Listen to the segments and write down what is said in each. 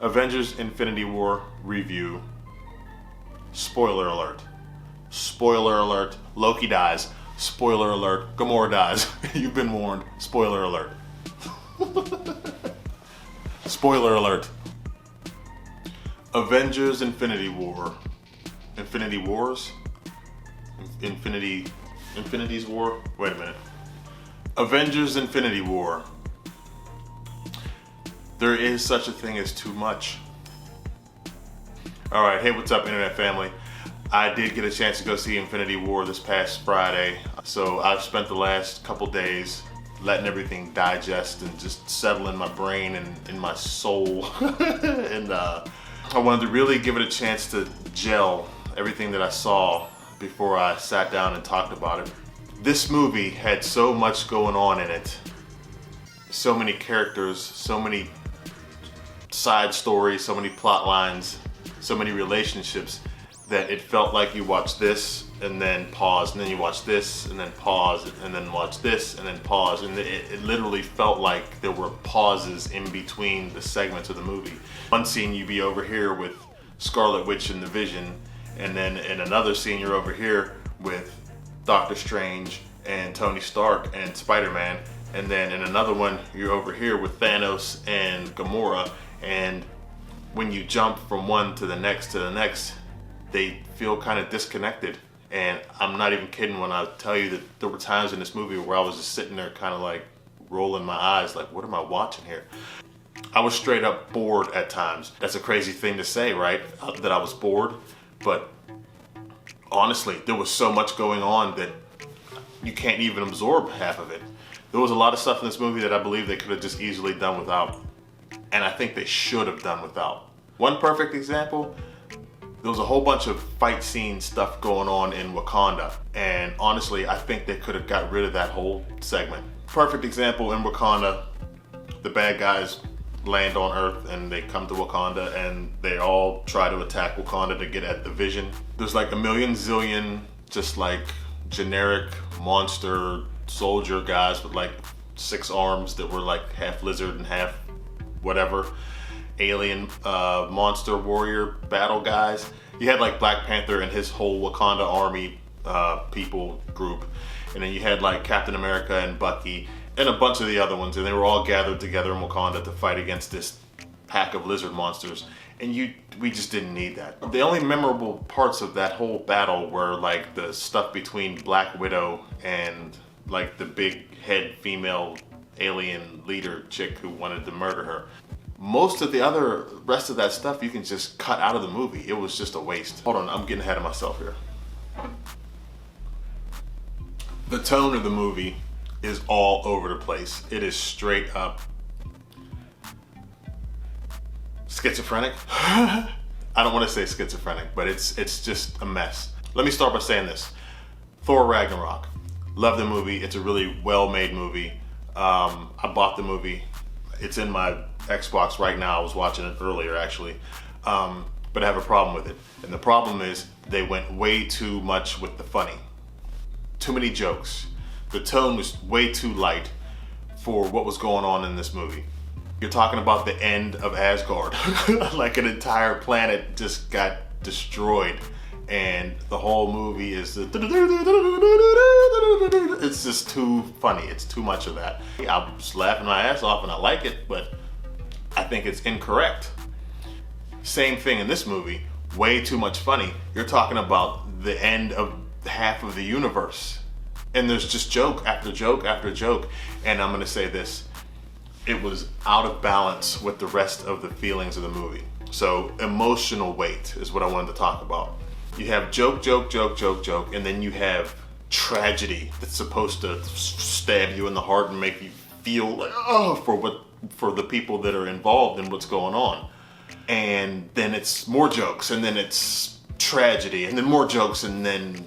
Avengers Infinity War review. Spoiler alert. Spoiler alert. Loki dies. Spoiler alert. Gamora dies. You've been warned. Spoiler alert. Spoiler alert. Avengers Infinity War. Infinity Wars? Infinity's War? Wait a minute. Avengers Infinity War. There is such a thing as too much. Alright, hey, what's up, internet family? I did get a chance to go see Infinity War this past Friday, so I've spent the last couple days letting everything digest and just settle in my brain and in my soul. And I wanted to really give it a chance to gel everything that I saw before I sat down and talked about it. This movie had so much going on in it. So many characters, so many side stories, so many plot lines, so many relationships that it felt like you watched this and then pause, and then you watch this and then pause, and then watch this and then pause, and it literally felt like there were pauses in between the segments of the movie. One scene you'd be over here with Scarlet Witch and the Vision, and then in another scene you're over here with Doctor Strange and Tony Stark and Spider-Man, and then in another one you're over here with Thanos and Gamora. And when you jump from one to the next, they feel kind of disconnected. And I'm not even kidding when I tell you that there were times in this movie where I was just sitting there kind of like rolling my eyes like, what am I watching here? I was straight up bored at times. That's a crazy thing to say, right? That I was bored. But honestly, there was so much going on that you can't even absorb half of it. There was a lot of stuff in this movie that I believe they could have just easily done without. And I think they should have done without. One perfect example, there was a whole bunch of fight scene stuff going on in Wakanda. And honestly, I think they could have got rid of that whole segment. Perfect example, in Wakanda, the bad guys land on Earth and they come to Wakanda and they all try to attack Wakanda to get at the Vision. There's like a million zillion just like generic monster soldier guys with like 6 arms that were like half lizard and half whatever, alien monster warrior battle guys. You had like Black Panther and his whole Wakanda army people group, and then you had like Captain America and Bucky and a bunch of the other ones, and they were all gathered together in Wakanda to fight against this pack of lizard monsters. And we just didn't need that. The only memorable parts of that whole battle were like the stuff between Black Widow and like the big head female alien leader chick who wanted to murder her. Most of the rest of that stuff you can just cut out of the movie. It was just a waste. Hold on, I'm getting ahead of myself here. The tone of the movie is all over the place. It is straight up schizophrenic. I don't want to say schizophrenic, but it's just a mess. Let me start by saying this. Thor Ragnarok. Love the movie. It's a really well-made movie. I bought the movie. It's in my Xbox right now. I was watching it earlier actually. But I have a problem with it. And the problem is they went way too much with the funny. Too many jokes. The tone was way too light for what was going on in this movie. You're talking about the end of Asgard. Like an entire planet just got destroyed. And the whole movie is it's just too funny. It's too much of that. I'm just laughing my ass off and I like it, but I think it's incorrect. Same thing in this movie. Way too much funny. You're talking about the end of half of the universe. And there's just joke after joke after joke. And I'm gonna say this. It was out of balance with the rest of the feelings of the movie. So emotional weight is what I wanted to talk about. You have joke, joke, joke, joke, joke, and then you have tragedy that's supposed to stab you in the heart and make you feel like, oh, for the people that are involved in what's going on. And then it's more jokes, and then it's tragedy, and then more jokes, and then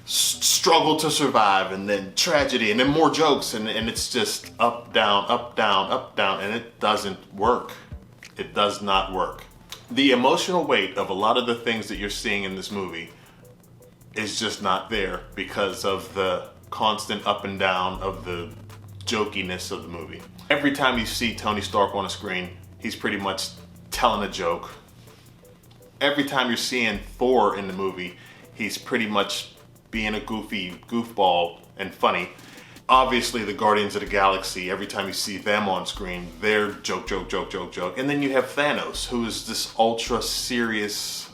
struggle to survive, and then tragedy, and then more jokes, and it's just up, down, up, down, up, down, and it doesn't work. It does not work. The emotional weight of a lot of the things that you're seeing in this movie is just not there because of the constant up and down of the jokiness of the movie. Every time you see Tony Stark on a screen, he's pretty much telling a joke. Every time you're seeing Thor in the movie, he's pretty much being a goofy goofball and funny. Obviously, the Guardians of the Galaxy, every time you see them on screen, they're joke, joke, joke, joke, joke. And then you have Thanos, who is this ultra serious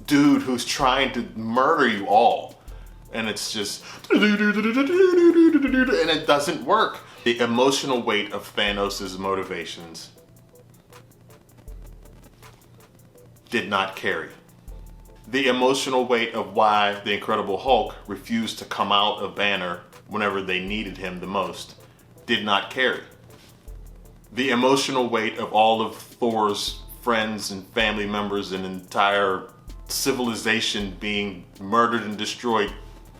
dude who's trying to murder you all. And it's just, and it doesn't work. The emotional weight of Thanos' motivations did not carry. The emotional weight of why the Incredible Hulk refused to come out of Banner whenever they needed him the most did not carry. The emotional weight of all of Thor's friends and family members and entire civilization being murdered and destroyed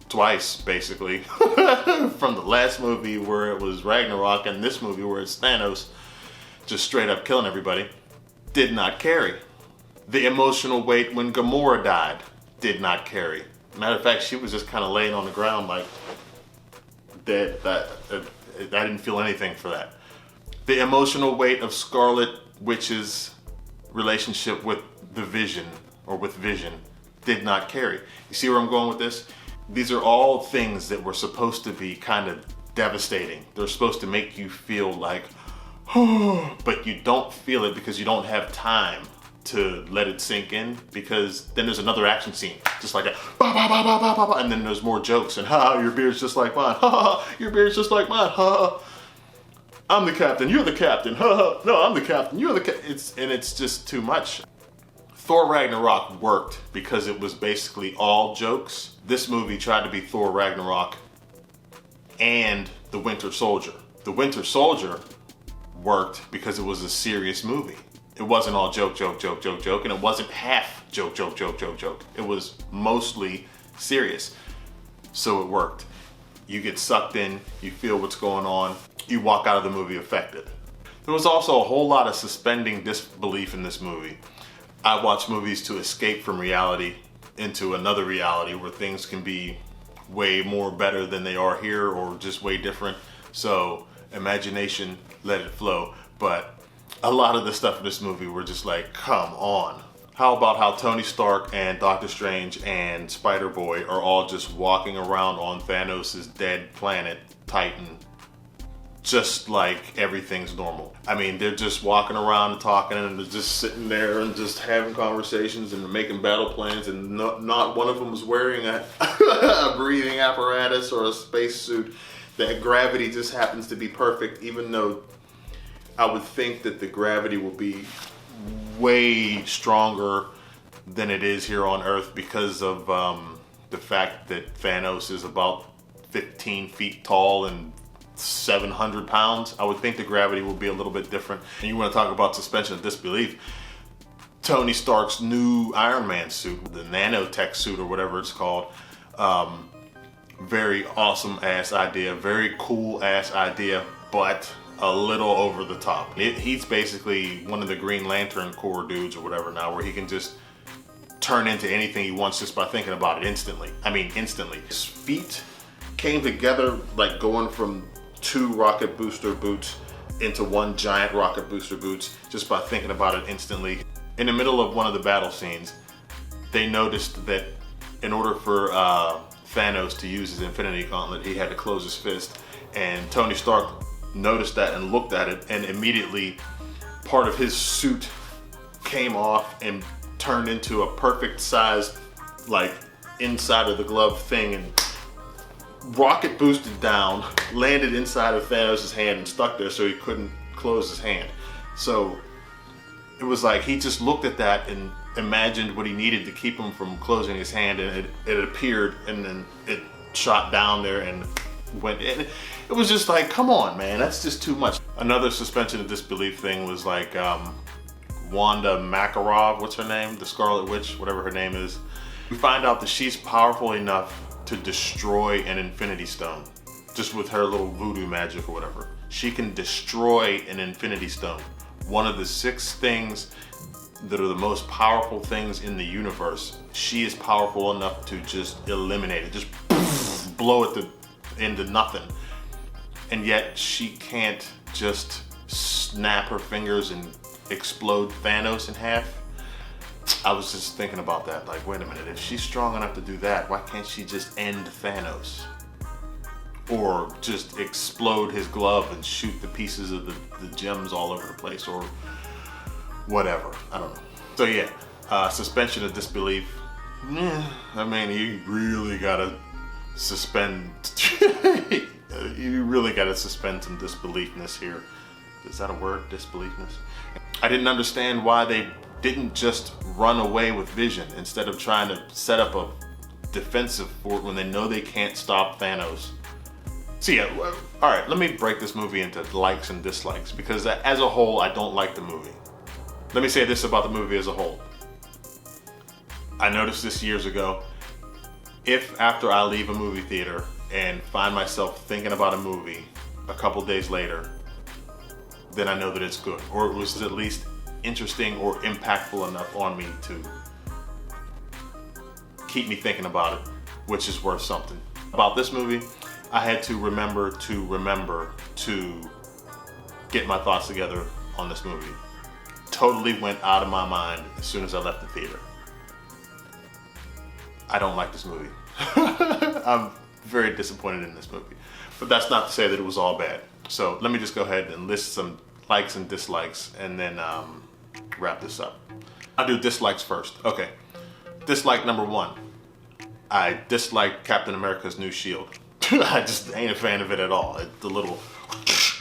twice, basically. From the last movie where it was Ragnarok and this movie where it's Thanos just straight up killing everybody, did not carry. The emotional weight when Gamora died did not carry. Matter of fact, she was just kind of laying on the ground like dead. I didn't feel anything for that. The emotional weight of Scarlet Witch's relationship with the Vision, or with Vision, did not carry. You see where I'm going with this? These are all things that were supposed to be kind of devastating. They're supposed to make you feel like, oh, but you don't feel it because you don't have time to let it sink in, because then there's another action scene just like that, bah, bah, bah, bah, bah, bah, bah, and then there's more jokes and ha, your beard's just like mine, ha, ha, your beard's just like mine, ha, ha. I'm the captain, you're the captain, ha, ha. No, I'm the captain, you're the captain. It's just too much. Thor Ragnarok worked because it was basically all jokes. This movie tried to be Thor Ragnarok and The Winter Soldier. The Winter Soldier worked because it was a serious movie. It wasn't all joke, joke, joke, joke, joke, and it wasn't half joke, joke, joke, joke, joke. It was mostly serious. So it worked. You get sucked in, you feel what's going on, you walk out of the movie affected. There was also a whole lot of suspending disbelief in this movie. I watch movies to escape from reality into another reality where things can be way more better than they are here, or just way different. So imagination, let it flow. But a lot of the stuff in this movie were just like, come on. How about how Tony Stark and Doctor Strange and Spider-Boy are all just walking around on Thanos' dead planet, Titan, just like everything's normal. I mean, they're just walking around and talking, and they're just sitting there and just having conversations and making battle plans, and not one of them was wearing a, a breathing apparatus or a spacesuit. That gravity just happens to be perfect, even though I would think that the gravity will be way stronger than it is here on Earth because of the fact that Thanos is about 15 feet tall and 700 pounds. I would think the gravity will be a little bit different. And you want to talk about suspension of disbelief. Tony Stark's new Iron Man suit, the nanotech suit or whatever it's called, very awesome ass idea, very cool ass idea, but a little over the top. He's basically one of the Green Lantern Corps dudes or whatever now, where he can just turn into anything he wants just by thinking about it instantly. I mean, instantly. His feet came together like going from 2 rocket booster boots into 1 giant rocket booster boots just by thinking about it instantly. In the middle of one of the battle scenes, they noticed that in order for Thanos to use his Infinity Gauntlet, he had to close his fist, and Tony Stark noticed that and looked at it, and immediately part of his suit came off and turned into a perfect size, like inside of the glove thing, and rocket boosted down, landed inside of Thanos' hand and stuck there so he couldn't close his hand. So it was like he just looked at that and imagined what he needed to keep him from closing his hand, and it appeared, and then it shot down there and went in. It was just like, come on, man, that's just too much. Another suspension of disbelief thing was like Wanda Makarov, what's her name? The Scarlet Witch, whatever her name is. We find out that she's powerful enough to destroy an Infinity Stone, just with her little voodoo magic or whatever. She can destroy an Infinity Stone. One of the 6 things that are the most powerful things in the universe, she is powerful enough to just eliminate it, just blow it into nothing. And yet she can't just snap her fingers and explode Thanos in half. I was just thinking about that, like, wait a minute, if she's strong enough to do that, why can't she just end Thanos? Or just explode his glove and shoot the pieces of the gems all over the place, or whatever, I don't know. So yeah, suspension of disbelief. I mean, you really gotta suspend, you really gotta suspend some disbeliefness here. Is that a word, disbeliefness? I didn't understand why they didn't just run away with Vision instead of trying to set up a defensive fort when they know they can't stop Thanos. So yeah, all right, let me break this movie into likes and dislikes, because as a whole, I don't like the movie. Let me say this about the movie as a whole. I noticed this years ago. If after I leave a movie theater and find myself thinking about a movie a couple days later, then I know that it's good, or it was at least interesting or impactful enough on me to keep me thinking about it, which is worth something. About this movie, I had to remember to get my thoughts together on this movie. Totally went out of my mind as soon as I left the theater. I don't like this movie. I'm very disappointed in this movie. But that's not to say that it was all bad. So let me just go ahead and list some likes and dislikes, and then wrap this up. I'll do dislikes first. Okay. Dislike number 1. I dislike Captain America's new shield. I just ain't a fan of it at all. The little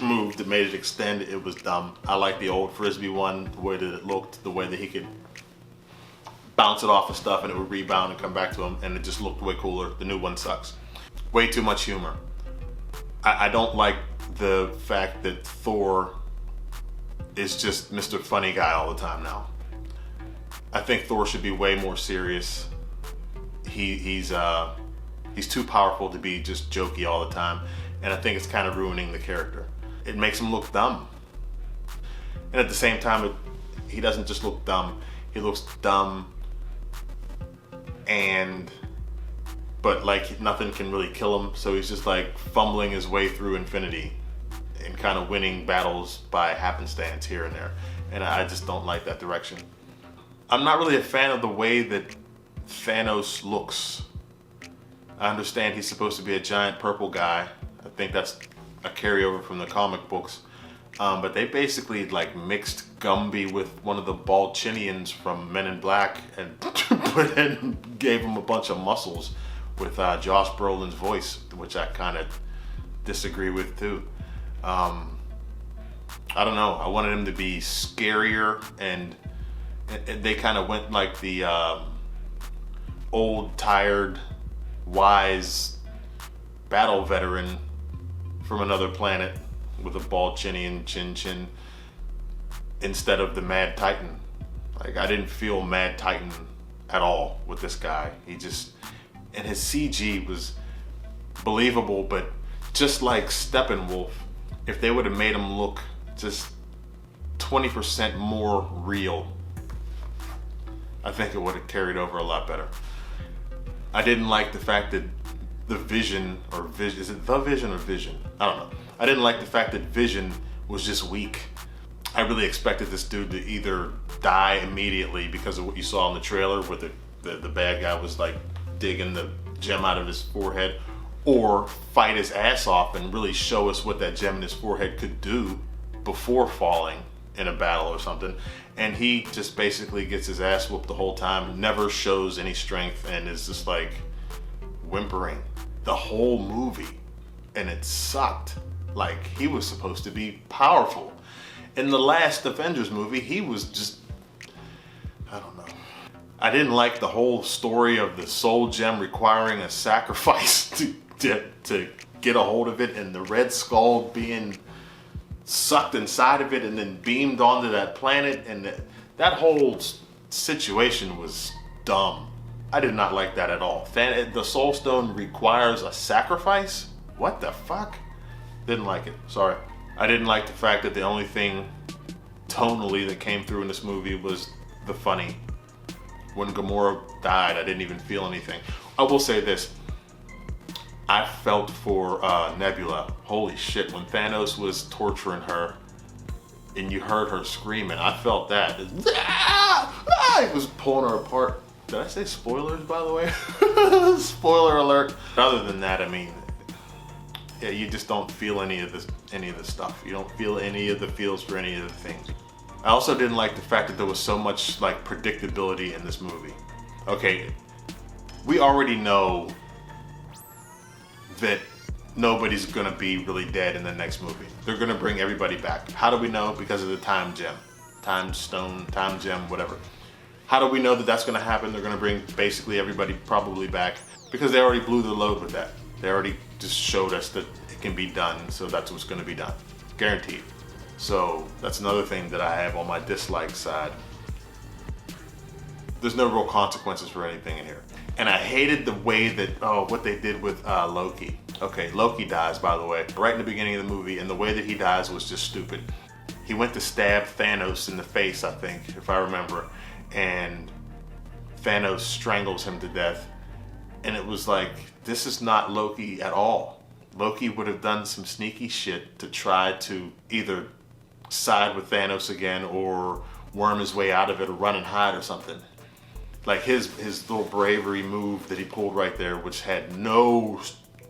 move that made it extend, it was dumb. I like the old Frisbee one, the way that it looked, the way that he could bounce it off of stuff and it would rebound and come back to him, and it just looked way cooler. The new one sucks. Way too much humor. I don't like the fact that Thor is just Mr. Funny Guy all the time now. I think Thor should be way more serious. He's too powerful to be just jokey all the time, and I think it's kind of ruining the character. It makes him look dumb. And at the same time, he doesn't just look dumb, he looks dumb, but like nothing can really kill him, so he's just like fumbling his way through infinity and kind of winning battles by happenstance here and there. And I just don't like that direction. I'm not really a fan of the way that Thanos looks. I understand he's supposed to be a giant purple guy. I think that's a carryover from the comic books. But they basically like mixed Gumby with one of the Balchinians from Men in Black and put in, gave him a bunch of muscles with Josh Brolin's voice, which I kind of disagree with too. I don't know. I wanted him to be scarier, and they kind of went like the old, tired, wise battle veteran from another planet with a Balchinian chin instead of the Mad Titan. Like, I didn't feel Mad Titan at all with this guy. He just, and his CG was believable, but just like Steppenwolf, if they would have made him look just 20% more real, I think it would have carried over a lot better. I didn't like the fact that the Vision, or Vision, is it the Vision or Vision? I don't know. I didn't like the fact that Vision was just weak. I really expected this dude to either die immediately because of what you saw in the trailer where the bad guy was like digging the gem out of his forehead, or fight his ass off and really show us what that gem in his forehead could do before falling in a battle or something. And he just basically gets his ass whooped the whole time, never shows any strength, and is just like whimpering the whole movie. And it sucked. Like, he was supposed to be powerful. In the last Avengers movie, he was just, I don't know. I didn't like the whole story of the soul gem requiring a sacrifice to get a hold of it, and the Red Skull being sucked inside of it and then beamed onto that planet, and that whole situation was dumb. I did not like that at all. The Soul Stone requires a sacrifice? What the fuck? Didn't like it, sorry. I didn't like the fact that the only thing tonally that came through in this movie was the funny. When Gamora died, I didn't even feel anything. I will say this. I felt for Nebula. Holy shit, when Thanos was torturing her and you heard her screaming, I felt that. It was pulling her apart. Did I say spoilers, by the way? Spoiler alert. Other than that, I mean, yeah, you just don't feel any of the stuff. You don't feel any of the feels for any of the things. I also didn't like the fact that there was so much like predictability in this movie. Okay, we already know that nobody's gonna be really dead in the next movie. They're gonna bring everybody back. How do we know? Because of the time gem, time stone, time gem, whatever. How do we know that that's gonna happen? They're gonna bring basically everybody probably back because they already blew the load with that. They already just showed us that it can be done, so that's what's gonna be done. Guaranteed. So that's another thing that I have on my dislike side. There's no real consequences for anything in here. And I hated the way that, what they did with Loki. Okay, Loki dies, by the way, right in the beginning of the movie, and the way that he dies was just stupid. He went to stab Thanos in the face, I think, if I remember, and Thanos strangles him to death. And it was like, this is not Loki at all. Loki would have done some sneaky shit to try to either side with Thanos again or worm his way out of it or run and hide or something. Like his little bravery move that he pulled right there, which had no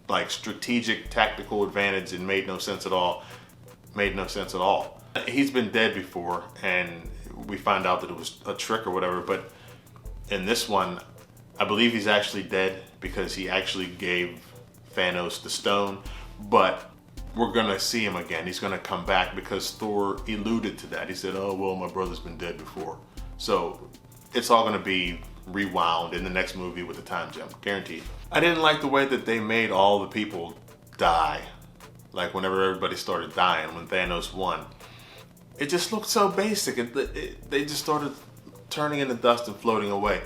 like strategic tactical advantage and made no sense at all. Made no sense at all. He's been dead before and we find out that it was a trick or whatever, but in this one, I believe he's actually dead because he actually gave Thanos the stone, but we're gonna see him again. He's gonna come back because Thor alluded to that. He said, oh, well, my brother's been dead before. So it's all gonna be rewound in the next movie with the time gem, guaranteed. I didn't like the way that they made all the people die. Like whenever everybody started dying, when Thanos won. It just looked so basic. They just started turning into dust and floating away.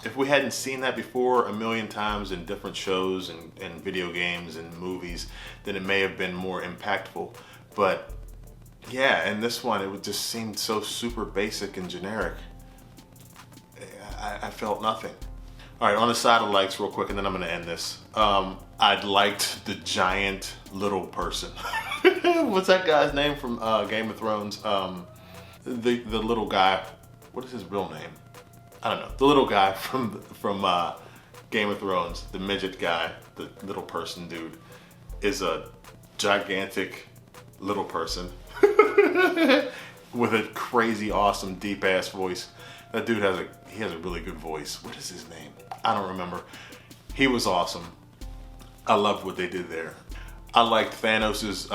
If we hadn't seen that before a million times in different shows and video games and movies, then it may have been more impactful. But yeah, in this one, it would just seem so super basic and generic. I felt nothing. All right, on the side of likes real quick, and then I'm gonna end this. I liked the giant little person. What's that guy's name from Game of Thrones? The little guy, what is his real name? I don't know. The little guy from Game of Thrones, the midget guy, the little person dude, is a gigantic little person with a crazy, awesome, deep ass voice. That dude has a really good voice. What is his name? I don't remember. He was awesome. I loved what they did there. I liked Thanos's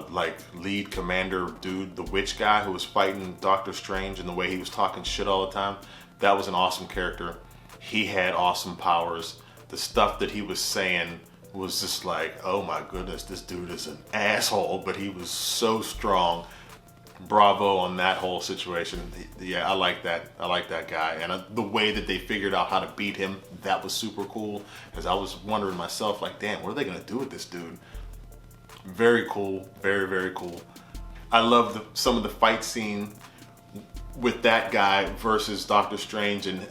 like lead commander dude, the witch guy who was fighting Doctor Strange, and the way he was talking shit all the time. That was an awesome character. He had awesome powers. The stuff that he was saying was just like, oh my goodness, this dude is an asshole, but he was so strong. Bravo on that whole situation. Yeah, I like that. I like that guy. And the way that they figured out how to beat him, that was super cool. Because I was wondering myself, like, damn, what are they going to do with this dude? Very cool. Very, very cool. I love some of the fight scene with that guy versus Doctor Strange and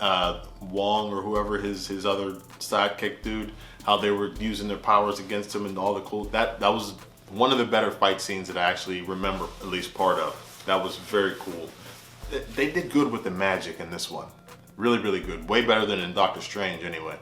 Wong or whoever his other sidekick dude, how they were using their powers against him and all the cool, that was one of the better fight scenes that I actually remember at least part of. That was very cool. They did good with the magic in this one. Really, really good. Way better than in Doctor Strange anyway.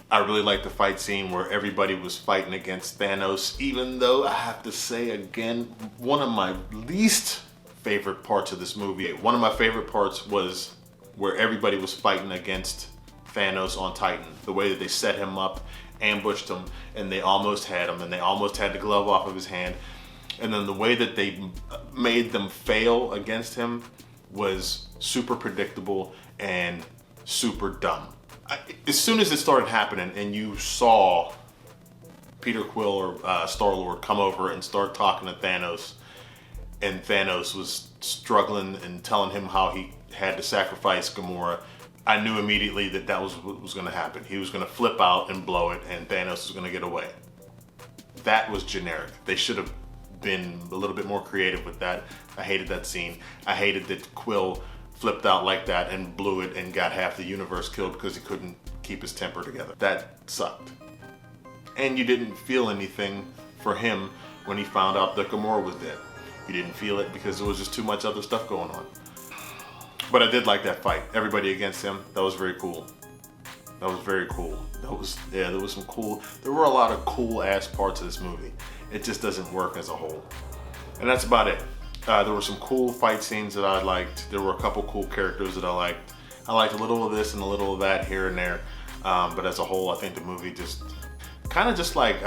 I really liked the fight scene where everybody was fighting against Thanos, even though I have to say again, one of my least favorite parts of this movie. One of my favorite parts was where everybody was fighting against Thanos on Titan. The way that they set him up, ambushed him, and they almost had him, and they almost had the glove off of his hand. And then the way that they made them fail against him was super predictable and super dumb. As soon as it started happening and you saw Peter Quill or Star-Lord come over and start talking to Thanos, and Thanos was struggling and telling him how he had to sacrifice Gamora, I knew immediately that that was what was going to happen. He was going to flip out and blow it, and Thanos was going to get away. That was generic. They should have been a little bit more creative with that. I hated that scene. I hated that Quill flipped out like that and blew it and got half the universe killed because he couldn't keep his temper together. That sucked. And you didn't feel anything for him when he found out that Gamora was dead. You didn't feel it because there was just too much other stuff going on. But I did like that fight. Everybody against him, that was very cool. That was very cool. There was some cool, there were a lot of cool ass parts of this movie. It just doesn't work as a whole. And that's about it. There were some cool fight scenes that I liked. There were a couple cool characters that I liked. I liked a little of this and a little of that here and there. But as a whole, I think the movie just, kind of just like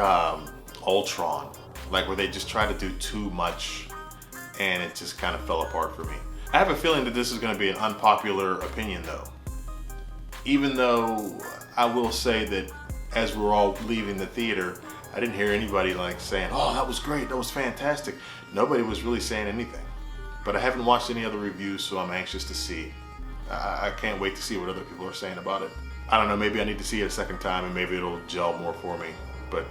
Ultron. Like where they just try to do too much and it just kind of fell apart for me. I have a feeling that this is going to be an unpopular opinion though. Even though I will say that as we're all leaving the theater, I didn't hear anybody like saying, oh, that was great, that was fantastic. Nobody was really saying anything. But I haven't watched any other reviews, so I'm anxious to see. I can't wait to see what other people are saying about it. I don't know, maybe I need to see it a second time and maybe it'll gel more for me. But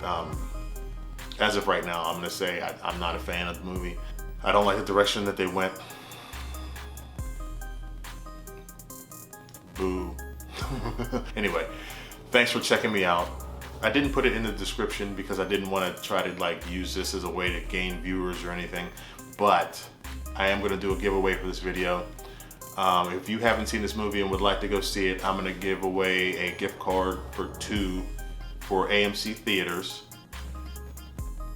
as of right now, I'm gonna say I'm not a fan of the movie. I don't like the direction that they went. Boo. Anyway, thanks for checking me out. I didn't put it in the description because I didn't want to try to like use this as a way to gain viewers or anything, but I am going to do a giveaway for this video. If you haven't seen this movie and would like to go see it, I'm going to give away a gift card for 2 for AMC theaters.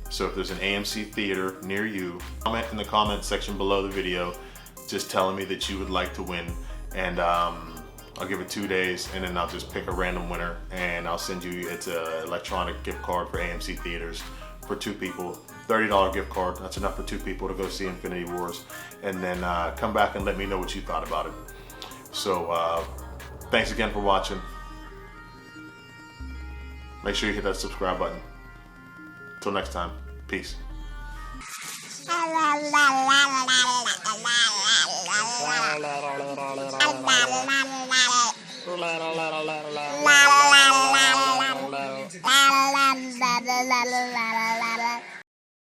So if there's an AMC theater near you, comment in the comment section below the video just telling me that you would like to win, and I'll give it 2 days and then I'll just pick a random winner and I'll send you, it's an electronic gift card for AMC theaters for 2 people. $30 gift card, that's enough for 2 people to go see Infinity Wars, and then come back and let me know what you thought about it. So thanks again for watching. Make sure you hit that subscribe button. Till next time, peace.